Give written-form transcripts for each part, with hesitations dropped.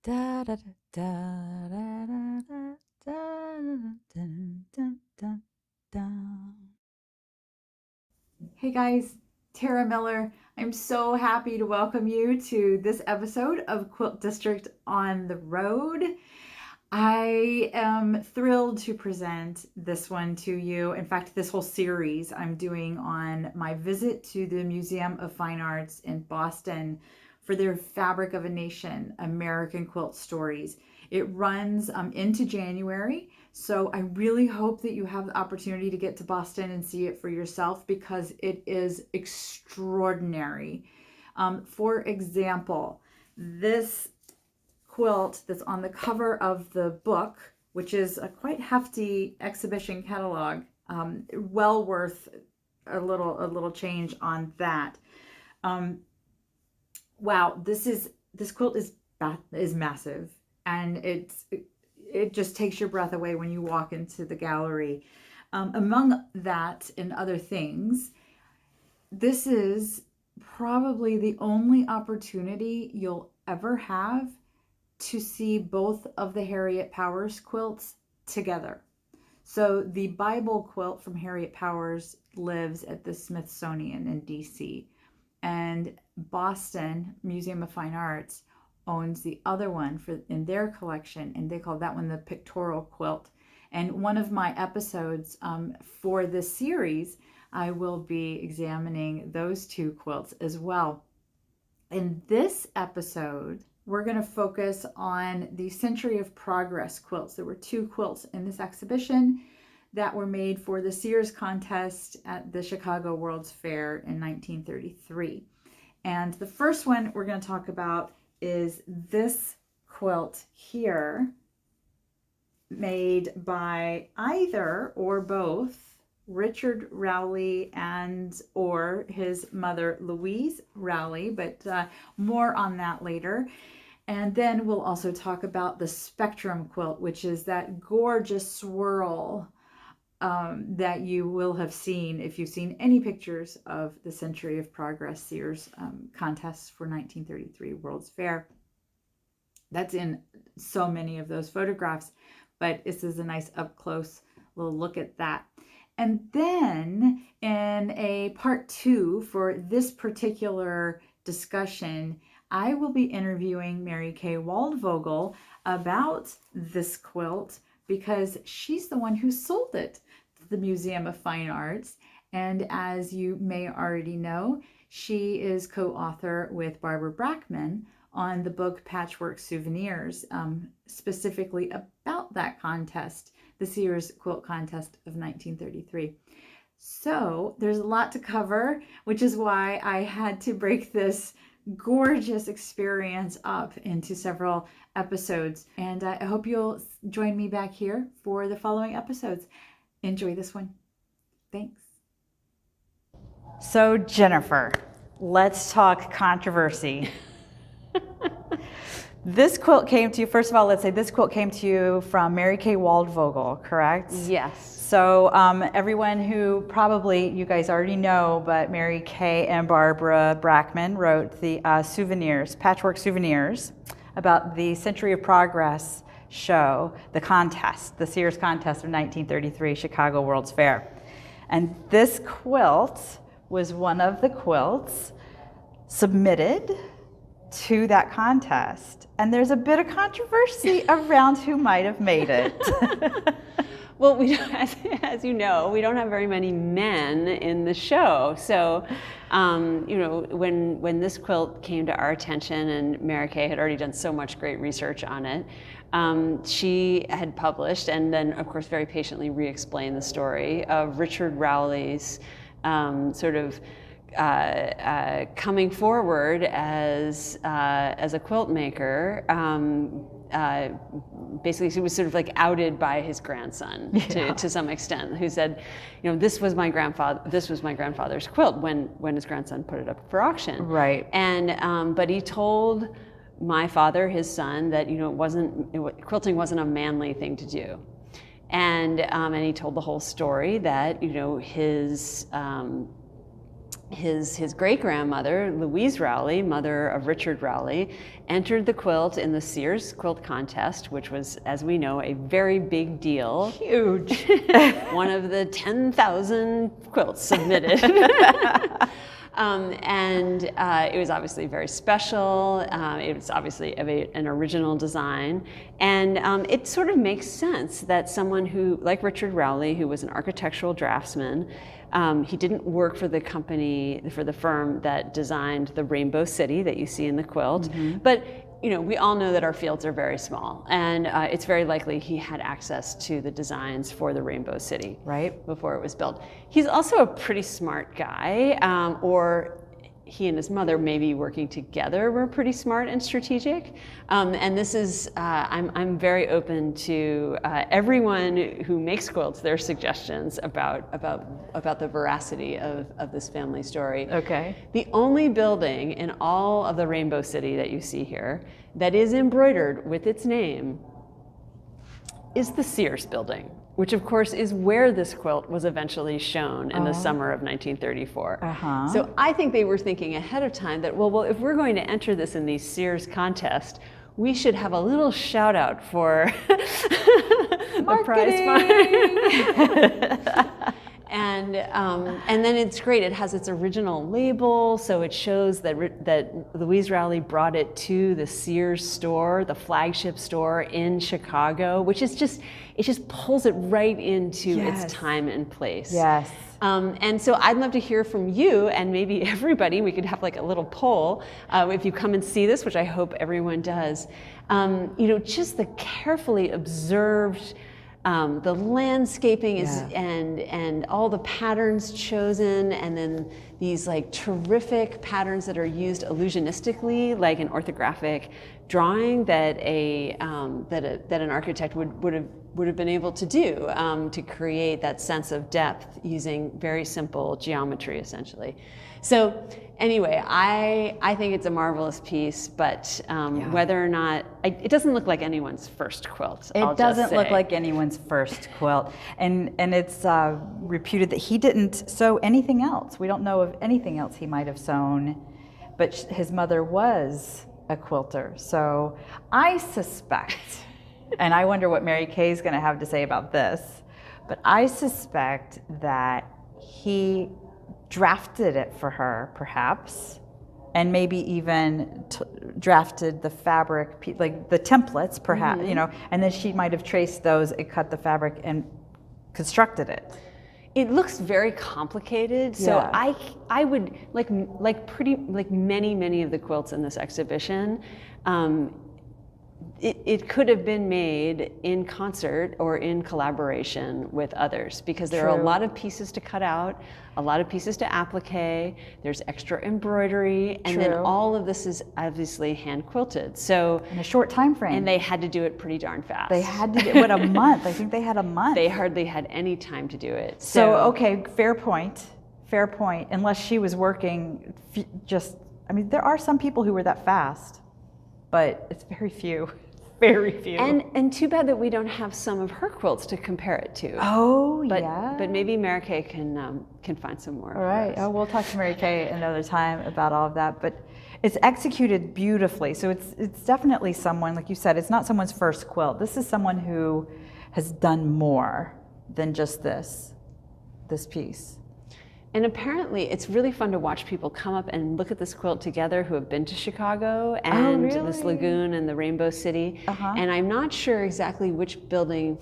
Da da da da da da da da da da da. Hey guys, Tara Miller. I'm so happy to welcome you to this episode of Quilt District on the Road. I am thrilled to present this one to you. In fact, this whole series I'm doing on my visit to the Museum of Fine Arts in Boston for their Fabric of a Nation American Quilt Stories. It runs into January, so I really hope that you have the opportunity to get to Boston and see it for yourself because it is extraordinary. For example, this quilt that's on the cover of the book, which is a quite hefty exhibition catalog, well worth a little change on that. Wow, this quilt is massive, and it just takes your breath away when you walk into the gallery. Among that and other things, this is probably the only opportunity you'll ever have to see both of the Harriet Powers quilts together. So the Bible quilt from Harriet Powers lives at the Smithsonian in DC, and Boston Museum of Fine Arts owns the other one in their collection, and they call that one the pictorial quilt. And one of my episodes for this series, I will be examining those two quilts as well. In this episode, we're going to focus on the Century of Progress quilts. There were two quilts in this exhibition that were made for the Sears contest at the Chicago World's Fair in 1933. And the first one we're going to talk about is this quilt here, made by either or both Richard Rowley and or his mother Louise Rowley, but more on that later. And then we'll also talk about the Spectrum quilt, which is that gorgeous swirl that you will have seen if you've seen any pictures of the Century of Progress Sears contests for 1933 World's Fair. That's in so many of those photographs, but this is a nice up close little look at that. And then in a part 2 for this particular discussion, I will be interviewing Mary Kay Waldvogel about this quilt because she's the one who sold it to the Museum of Fine Arts. And as you may already know, she is co-author with Barbara Brackman on the book Patchwork Souvenirs, specifically about that contest, the Sears Quilt Contest of 1933. So there's a lot to cover, which is why I had to break this gorgeous experience up into several episodes. And I hope you'll join me back here for the following episodes. Enjoy this one. Thanks. So Jennifer, let's talk controversy. This quilt came to you, first of all, let's say this quilt came to you from Mary Kay Waldvogel, correct? Yes. So everyone who probably you guys already know, but Mary Kay and Barbara Brackman wrote the souvenirs, Patchwork Souvenirs, about the Century of Progress show, the contest, the Sears contest of 1933 Chicago World's Fair. And this quilt was one of the quilts submitted to that contest. And there's a bit of controversy around who might have made it. Well, as you know, we don't have very many men in the show. So, when this quilt came to our attention, and Mary Kay had already done so much great research on it, she had published and then, of course, very patiently re-explained the story of Richard Rowley's sort of coming forward as a quilt maker. Basically, he was sort of like outed by his grandson to some extent, who said, this was my grandfather's quilt when his grandson put it up for auction. Right. And but he told my father, his son, that quilting wasn't a manly thing to do. And he told the whole story that his his great-grandmother, Louise Rowley, mother of Richard Rowley, entered the quilt in the Sears quilt contest, which was, as we know, a very big deal. Huge. One of the 10,000 quilts submitted. It was obviously very special. It was obviously an original design. And it sort of makes sense that someone who, like Richard Rowley, who was an architectural draftsman, he didn't work for the company, for the firm that designed the Rainbow City that you see in the quilt. But we all know that our fields are very small, and it's very likely he had access to the designs for the Rainbow City before it was built. He's also a pretty smart guy, or he and his mother, maybe working together, were pretty smart and strategic. And this is, I'm very open to everyone who makes quilts, their suggestions about the veracity of this family story. Okay. The only building in all of the Rainbow City that you see here that is embroidered with its name is the Sears building, which of course is where this quilt was eventually shown in the summer of 1934. So I think they were thinking ahead of time that, well, if we're going to enter this in the Sears contest, we should have a little shout out for the prize fund. And then it's great. It has its original label, so it shows that Louise Rowley brought it to the Sears store, the flagship store in Chicago, which is it just pulls it right into its time and place. Yes. And so I'd love to hear from you, and maybe everybody. We could have like a little poll if you come and see this, which I hope everyone does. Just the carefully observed. The landscaping is and all the patterns chosen, and then these like terrific patterns that are used illusionistically, like an orthographic drawing that an architect would have been able to do to create that sense of depth using very simple geometry, essentially. So anyway, I think it's a marvelous piece, but whether or not, it doesn't look like anyone's first quilt. It doesn't look like anyone's first quilt. And it's reputed that he didn't sew anything else. We don't know of anything else he might have sewn, but his mother was a quilter. So I suspect, and I wonder what Mary Kay is going to have to say about this, but I suspect that he drafted it for her, perhaps, and maybe even drafted the fabric, like the templates, perhaps, and then she might have traced those and cut the fabric and constructed it. It looks very complicated, so I would like many of the quilts in this exhibition. It could have been made in concert or in collaboration with others, because there are a lot of pieces to cut out, a lot of pieces to applique, there's extra embroidery, and then all of this is obviously hand quilted. So in a short time frame. And they had to do it pretty darn fast. They had to do a month. I think they had a month. They hardly had any time to do it. So okay, fair point. Unless she was working there are some people who were that fast, but it's very few. Very few. And too bad that we don't have some of her quilts to compare it to. But maybe Mary Kay can find some more. All right. Oh, we'll talk to Mary Kay another time about all of that. But it's executed beautifully. So it's definitely someone, like you said, it's not someone's first quilt. This is someone who has done more than just this piece. And apparently it's really fun to watch people come up and look at this quilt together who have been to Chicago and this lagoon and the Rainbow City. And I'm not sure exactly which building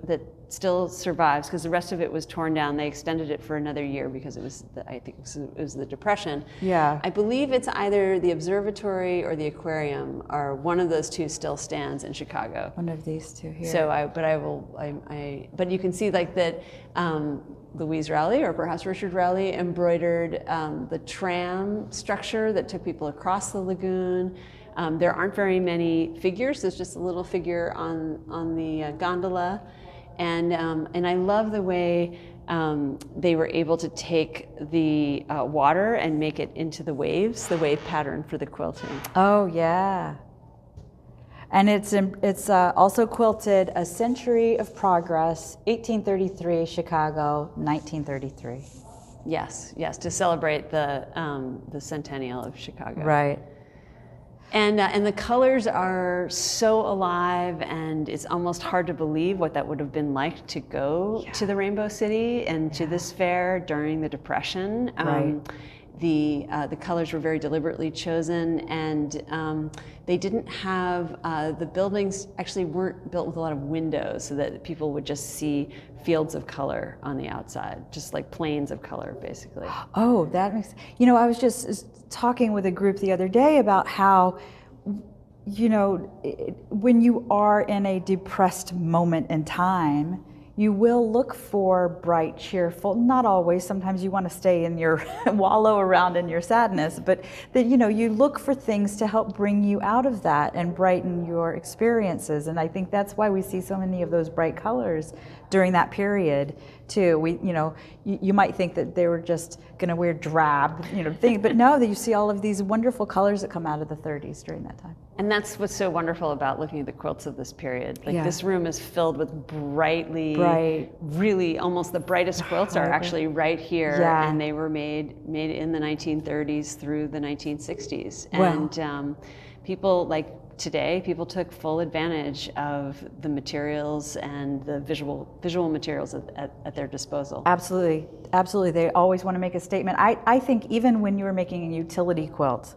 that still survives, because the rest of it was torn down. They extended it for another year because it was the Depression. Yeah. I believe it's either the observatory or the aquarium, or one of those two still stands in Chicago. One of these two here. So but you can see like that Louise Rowley, or perhaps Richard Rowley, embroidered the tram structure that took people across the lagoon. There aren't very many figures. There's just a little figure on the gondola. And I love the way they were able to take the water and make it into the waves, the wave pattern for the quilting. Oh, yeah. And it's also quilted A Century of Progress, 1833, Chicago, 1933. Yes, yes, to celebrate the centennial of Chicago. Right. And the colors are so alive, and it's almost hard to believe what that would have been like to go to the Rainbow City and to this fair during the Depression. Right. The colors were very deliberately chosen, and they didn't have, the buildings actually weren't built with a lot of windows so that people would just see fields of color on the outside, just like planes of color, basically. Oh, that makes, I was just talking with a group the other day about how, when you are in a depressed moment in time, you will look for bright, cheerful, not always, sometimes you want to stay in your, wallow around in your sadness, but that, you look for things to help bring you out of that and brighten your experiences. And I think that's why we see so many of those bright colors during that period too. You might think that they were just going to wear drab, things, but no, that you see all of these wonderful colors that come out of the 30s during that time. And that's what's so wonderful about looking at the quilts of this period. Like this room is filled with really almost the brightest quilts are actually right here, and they were made in the 1930s through the 1960s. And people like today, people took full advantage of the materials and the visual materials at their disposal. Absolutely, absolutely. They always want to make a statement. I think even when you're making a utility quilt,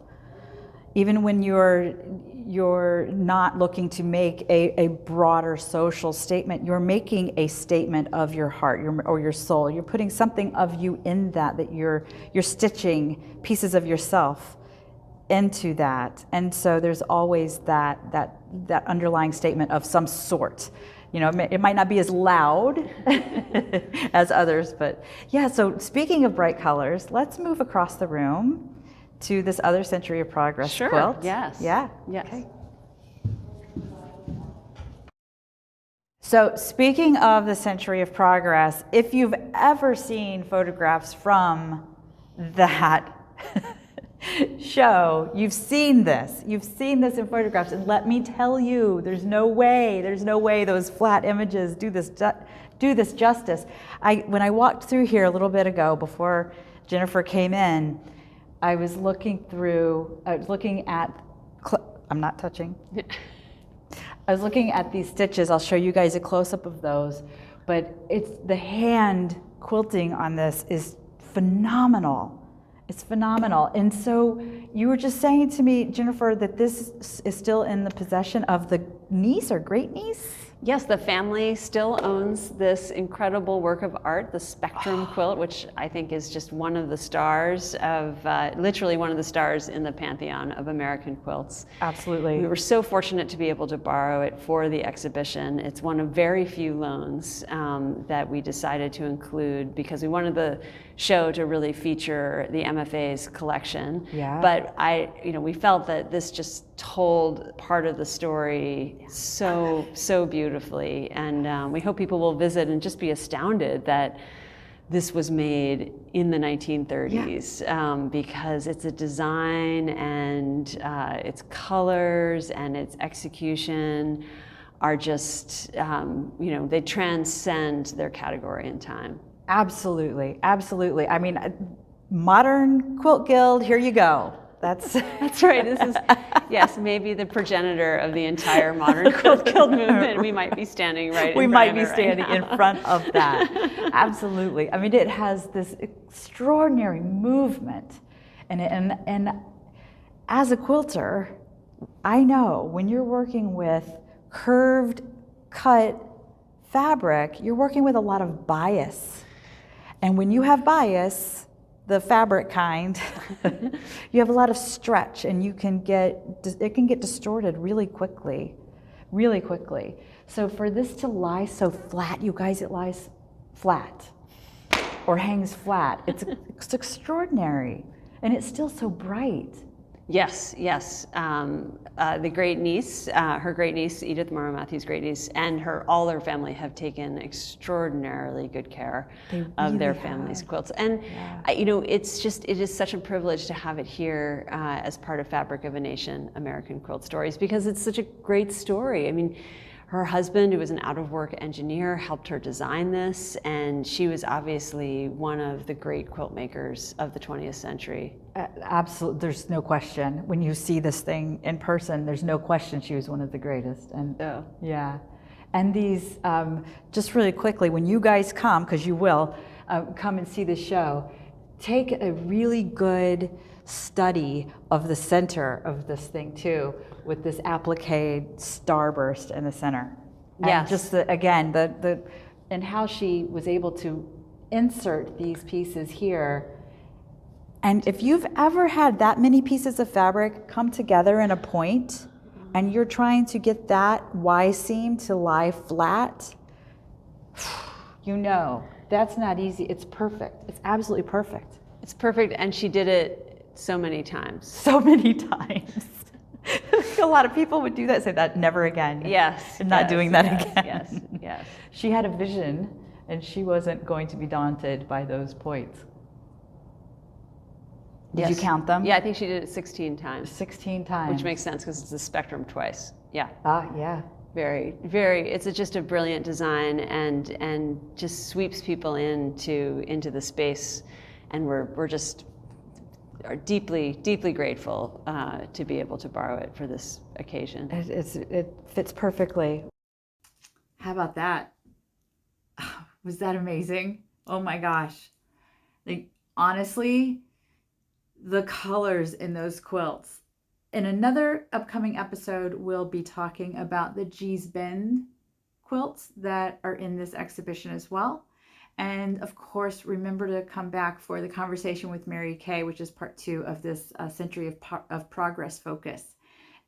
even when you're not looking to make a broader social statement, you're making a statement of your heart or your soul. You're putting something of you in that you're stitching pieces of yourself into that. And so there's always that underlying statement of some sort. It might not be as loud as others, but yeah. So speaking of bright colors, let's move across the room to this other Century of Progress quilt. Yes. Yeah. Yes. Okay. So speaking of the Century of Progress, if you've ever seen photographs from that show, you've seen this in photographs, and let me tell you, there's no way those flat images do this justice. When I walked through here a little bit ago before Jennifer came in, I was looking at, I'm not touching. I was looking at these stitches. I'll show you guys a close-up of those, but it's the hand quilting on this is phenomenal. It's phenomenal. And so you were just saying to me, Jennifer, that this is still in the possession of the niece or great niece? Yes, the family still owns this incredible work of art, the Spectrum quilt, which I think is just one of the stars of, literally one of the stars in the pantheon of American quilts. Absolutely. We were so fortunate to be able to borrow it for the exhibition. It's one of very few loans that we decided to include because we wanted the show to really feature the MFA's collection. Yeah. But we felt that this just told part of the story so beautifully, and we hope people will visit and just be astounded that this was made in the 1930s, because it's a design and its colors and its execution are just, they transcend their category in time. Absolutely, absolutely. I mean, modern quilt guild, here you go. That's right. This is, yes, maybe the progenitor of the entire modern quilt guild movement. We might be standing right. We might be standing in front of that. Absolutely. I mean, it has this extraordinary movement, and as a quilter, I know when you're working with curved, cut fabric, you're working with a lot of bias, and when you have bias, the fabric kind, you have a lot of stretch, and it can get distorted really quickly. So for this to lie so flat, you guys, it lies flat or hangs flat. It's extraordinary, and it's still so bright. Yes. The great niece, her great niece, Edith Morrow Matthews' great niece, and all her family have taken extraordinarily good care of their family's quilts. And it is such a privilege to have it here as part of Fabric of a Nation, American Quilt Stories, because it's such a great story. I mean, Her husband, who was an out-of-work engineer, helped her design this, and she was obviously one of the great quilt makers of the 20th century. Absolutely, there's no question. When you see this thing in person, there's no question she was one of the greatest. And yeah, and these, just really quickly, when you guys come, because you will, come and see the show, take a really good study of the center of this thing too, with this applique starburst in the center. Yes. And just the and how she was able to insert these pieces here. And if you've ever had that many pieces of fabric come together in a point, and you're trying to get that Y seam to lie flat, you know, that's not easy. It's perfect. It's absolutely perfect. It's perfect, and she did it so many times. So many times. A lot of people would do that, say that never again. Yes. I'm not doing that again. Yes, yes. She had a vision, and she wasn't going to be daunted by those points. Did you count them? Yeah, I think she did it 16 times. 16 times. Which makes sense because it's a spectrum twice. Yeah. Yeah. Very, very. It's just a brilliant design, and just sweeps people into the space, and we're just are deeply, deeply grateful to be able to borrow it for this occasion. It fits perfectly. How about that? Was that amazing? Oh my gosh. Like, honestly, the colors in those quilts. In another upcoming episode, we'll be talking about the Gee's Bend quilts that are in this exhibition as well. And of course, remember to come back for the conversation with Mary Kay, which is part 2 of this Century of Progress focus.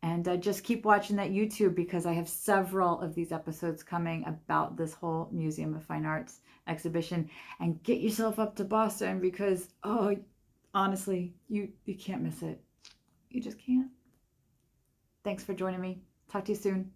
And just keep watching that YouTube, because I have several of these episodes coming about this whole Museum of Fine Arts exhibition. And get yourself up to Boston, because, honestly, you can't miss it. You just can't. Thanks for joining me. Talk to you soon.